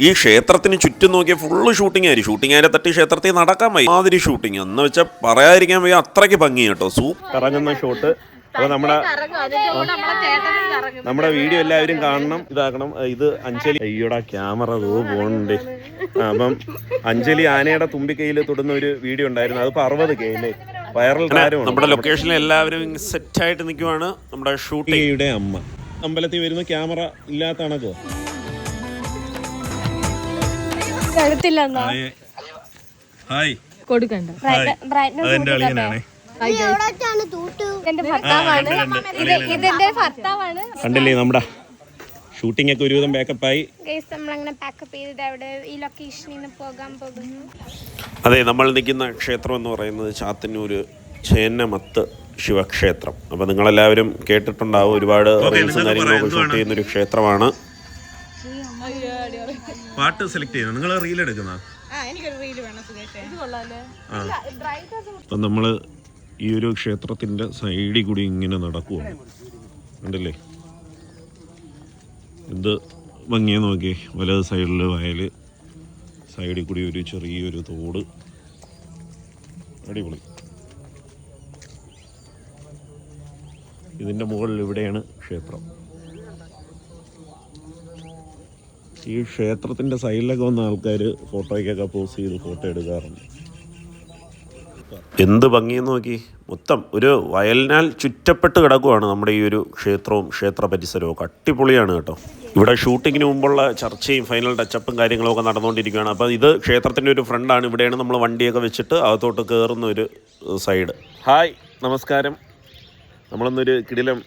ഈ ക്ഷേത്രത്തിന് ചുറ്റും നോക്കിയ ഫുള്ള് ഷൂട്ടിംഗ് ആയിരിക്കും. ഷൂട്ടിംഗ് ആരെ തട്ടി ക്ഷേത്രത്തിൽ നടക്കാൻ വയ്യ മാതിരി ഷൂട്ടിംഗ് എന്ന് വെച്ചാൽ പറയാതിരിക്കാൻ വയ്യ, അത്രയ്ക്ക് ഭംഗി കേട്ടോ. കറങ്ങുന്ന ഷോട്ട്. അപ്പോൾ നമ്മുടെ വീഡിയോ എല്ലാവരും കാണണം, ഇതാക്കണം. ഇത് അഞ്ജലി, അയ്യോടാ ക്യാമറ പോകണ്ടേ. അപ്പം അഞ്ജലി ആനയുടെ തുമ്പിക്കൈയിൽ തൊടുന്ന ഒരു വീഡിയോ ഉണ്ടായിരുന്നു. അതിപ്പോൾ 60K അല്ലേ, വൈറൽ താരമാണ്. നമ്മുടെ ലൊക്കേഷനിൽ എല്ലാവരും സെറ്റായിട്ട് നിൽക്കുവാണ്. നമ്മുടെ ഷൂട്ടിംഗ് അമ്മ അമ്പലത്തിൽ വരുന്ന ക്യാമറ ഇല്ലാത്ത കണക്കോ. ഹായ് കൊടുക്കണ്ട, കണ്ടില്ലേ നമ്മുടെ ഷൂട്ടിംഗ് ഒക്കെ ഒരുവിധം പാക്കപ്പായി. അതെ, നമ്മൾ നിൽക്കുന്ന ക്ഷേത്രം എന്ന് പറയുന്നത് ചാത്തന്നൂർ ചേന്നമത്ത് ശിവക്ഷേത്രം. അപ്പോൾ നിങ്ങളെല്ലാവരും കേട്ടിട്ടുണ്ടാവും, ഒരുപാട് റീൽസും കാര്യങ്ങളൊക്കെ ഷൂട്ട് ചെയ്യുന്നൊരു ക്ഷേത്രമാണ്. പാട്ട് സെലക്ട് ചെയ്യണം, നിങ്ങൾ റീൽ എടുക്കുന്ന. അപ്പം നമ്മൾ ഈ ഒരു ക്ഷേത്രത്തിൻ്റെ സൈഡിൽ കൂടി ഇങ്ങനെ നടക്കുവാണ്, കണ്ടില്ലേ എന്ത് ഭംഗിയെന്ന് നോക്കി. വലത് സൈഡിൽ വയൽ, സൈഡിൽ കൂടി ഒരു ചെറിയൊരു തോട്, അടിപൊളി. ഇതിൻ്റെ മുകളിൽ ഇവിടെയാണ് ക്ഷേത്രം. ഈ ക്ഷേത്രത്തിൻ്റെ സൈഡിലൊക്കെ വന്ന ആൾക്കാർ ഫോട്ടോയ്ക്കൊക്കെ പോസ് ചെയ്ത് ഫോട്ടോ എടുക്കാറുണ്ട്. എന്ത് ഭംഗിയെന്ന് നോക്കി. മൊത്തം ഒരു വയലിനാൽ ചുറ്റപ്പെട്ട് കിടക്കുവാണ് നമ്മുടെ ഈ ഒരു ക്ഷേത്രവും ക്ഷേത്ര പരിസരവും ഒക്കെ. അടിപൊളിയാണ് കേട്ടോ. ഇവിടെ ഷൂട്ടിങ്ങിന് മുമ്പുള്ള ചർച്ചയും ഫൈനൽ ടച്ചപ്പും കാര്യങ്ങളൊക്കെ നടന്നുകൊണ്ടിരിക്കുകയാണ്. അപ്പോൾ ഇത് ക്ഷേത്രത്തിൻ്റെ ഒരു ഫ്രണ്ടാണ്. ഇവിടെയാണ് നമ്മൾ വണ്ടിയൊക്കെ വെച്ചിട്ട് അകത്തോട്ട് കയറുന്ന ഒരു സൈഡ്. ഹായ്, നമസ്കാരം. നമ്മളൊന്നൊരു കിടിലം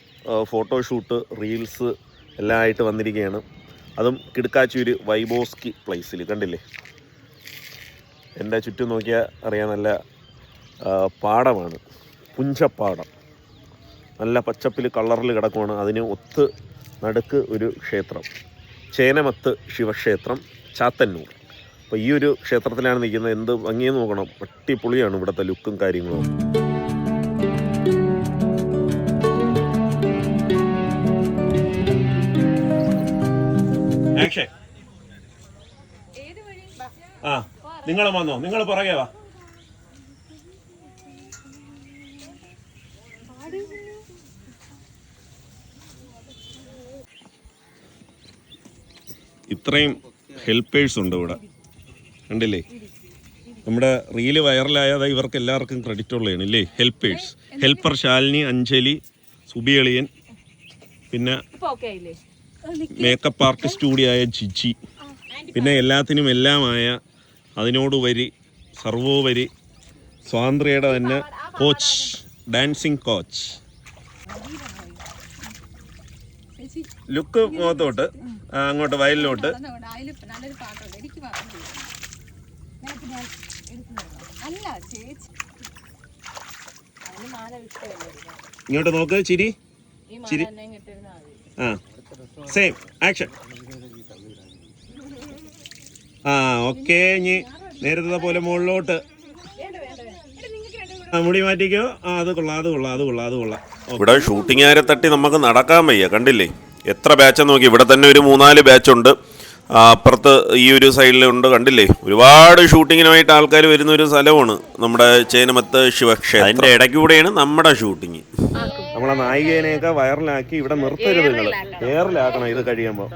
ഫോട്ടോഷൂട്ട് റീൽസ് എല്ലാം ആയിട്ട് വന്നിരിക്കുകയാണ്. അതും കിടക്കാച്ചൂര് വൈബോസ്കി പ്ലേസിൽ, കണ്ടില്ലേ. എൻ്റെ ചുറ്റും നോക്കിയാൽ അറിയാം, നല്ല പാടമാണ്, പുഞ്ചപ്പാടം, നല്ല പച്ചപ്പിൽ കളറിൽ കിടക്കുവാണ്. അതിന് ഒത്ത് നടുക്ക് ഒരു ക്ഷേത്രം, ചേനമത്ത് ശിവക്ഷേത്രം, ചാത്തന്നൂർ. അപ്പോൾ ഈ ഒരു ക്ഷേത്രത്തിലാണ് നിൽക്കുന്നത്. എന്ത് ഭംഗിയെന്ന് നോക്കണം, അടിപൊളിയാണ് ഇവിടുത്തെ ലുക്കും കാര്യങ്ങളും. ആ, നിങ്ങൾ വന്നോ, നിങ്ങൾ പുറകെ വാ. ഇത്രയും ഹെൽപ്പേഴ്സ് ഉണ്ട് ഇവിടെ, കണ്ടില്ലേ. നമ്മുടെ റീല് വൈറലായത് ഇവർക്ക് എല്ലാവർക്കും ക്രെഡിറ്റ് ഉള്ളതാണ് ഇല്ലേ. ഹെൽപ്പേഴ്സ്, ഹെൽപ്പർ ശാലിനി, അഞ്ജലി, സുബിയളിയൻ, പിന്നെ മേക്കപ്പ് ആർട്ടിസ്റ്റ് കൂടിയായ ജിജി, പിന്നെ എല്ലാത്തിനും എല്ലാമായ അതിനോടുപരി സർവോപരി സ്വാതന്ത്ര്യയുടെ തന്നെ കോച്ച്, ഡാൻസിങ് കോച്ച്. ലുക്ക് മുഖത്തോട്ട് അങ്ങോട്ട് വയലിലോട്ട്. ഇങ്ങോട്ട് നോക്ക്, ചിരി ചിരി. ആ, സെയിം ആക്ഷൻ. ആ, ഓക്കെ. ഇനി നേരത്തെ പോലെ മുകളിലോട്ട് മുടി മാറ്റിക്കോ. ആ, അത് കൊള്ളാം, അത് കൊള്ളാം, അത് കൊള്ളാം, അത് കൊള്ളാം. ഇവിടെ ഷൂട്ടിങ്ങുകാരെ തട്ടി നമുക്ക് നടക്കാൻ വയ്യ, കണ്ടില്ലേ എത്ര ബാച്ചാന്ന് നോക്കി. ഇവിടെ തന്നെ ഒരു 3-4 ബാച്ചുണ്ട്. അപ്പുറത്ത് ഈ ഒരു സൈഡിലുണ്ട്, കണ്ടില്ലേ. ഒരുപാട് ഷൂട്ടിങ്ങിനായിട്ട് ആൾക്കാർ വരുന്ന ഒരു സ്ഥലമാണ് നമ്മുടെ ചേനമത്ത് ശിവക്ഷേത്രം. അതിൻ്റെ ഇടയ്ക്ക് കൂടെയാണ് നമ്മുടെ ഷൂട്ടിങ്. നമ്മളെ നായികേനെയൊക്കെ വൈറലാക്കി ഇവിടെ നിർത്തരുത്, നിങ്ങൾ എയറിലാക്കണം ഇത് കഴിയുമ്പോൾ.